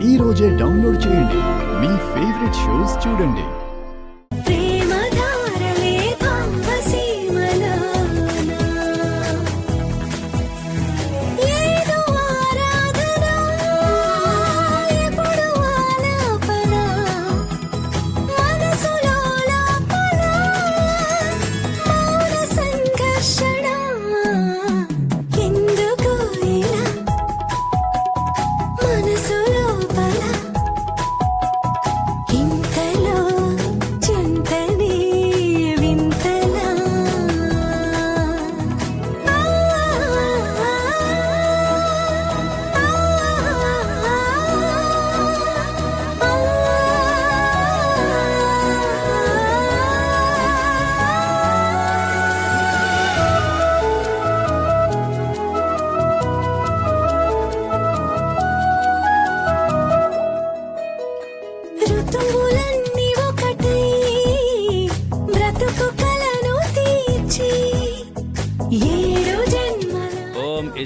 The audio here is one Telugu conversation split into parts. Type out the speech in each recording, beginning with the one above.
ఈ రోజే డౌన్లోడ్ చేయండి. మీ ఫేవరెట్ షోస్ చూడండి.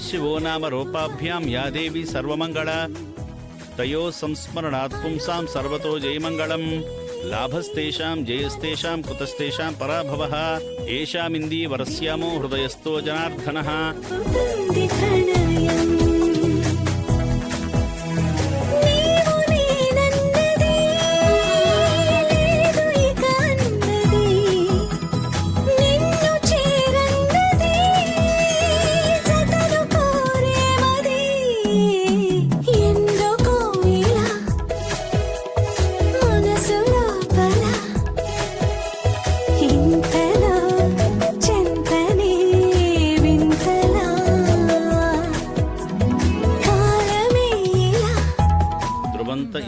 शिवो नाम रूपाभ्यां या देवी सर्वमंगला तयो संस्मरणात् पुंसां सर्वतो जयमंगलम् लाभस्तेषां जयस्तेषां कुतस्तेषां पराभवः येषामिन्दी वरस्यामो हृदयस्थो जनार्दनः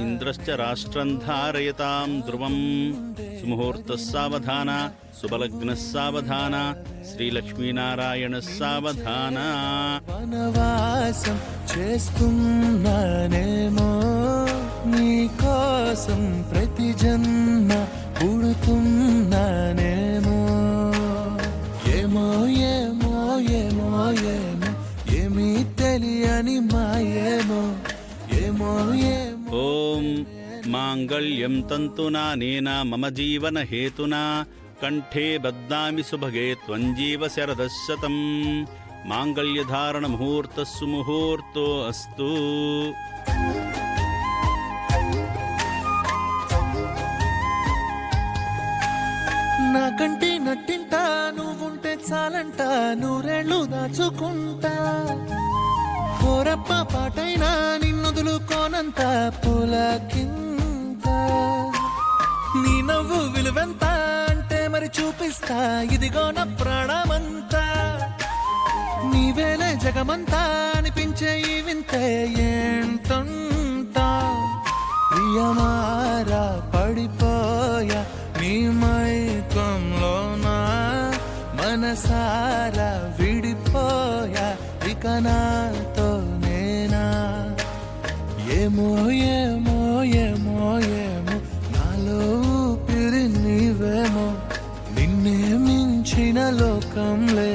इंद्रश्च राष्ट्रं धारयतां ध्रुवं सुमुहूर्तः सावधान सुबलग्नः सावधान श्रीलक्ष्मीनारायणः सावधान वनवासं చేస్తున్నానేమో నీకోసం ప్రతి జన్మ పుడుతున్నానేమో ఏమో ఏమో ఏమో ఏమో ఏమీ తెలియని మాయేమో ఏమో ఏమో ओम मांगल्यं तंतुना नेन मम जीवन हेतुना कंठे बद्नामि सुभगे त्वं जीव शरदशतं मांगल्य धारण मुहूर्त सुमुहूर्तो अस्तु నా కంటి నట్టింటా నువ్వుంటే చాలంట నూరేళ్ళు దాచుకుంటా కోరప్ప పాటైనా నిన్నొదులుకోనంత పులకింత నీ నవ్వు విలువెంత అంటే మరి చూపిస్తా ఇదిగో నా ప్రాణమంతా నీవేలే జగమంతా అనిపించే ఈ వింతే ఏంటంటా ప్రియమారా పడిపోయా నీ మైకంలోనా మనసారా విడిపోయా ఇక నాతో నేనా ఏమో ఏమో ఏమో ఏమో నాలో ఊపిరి నీవేమో నిన్నే మించిన లోకం లే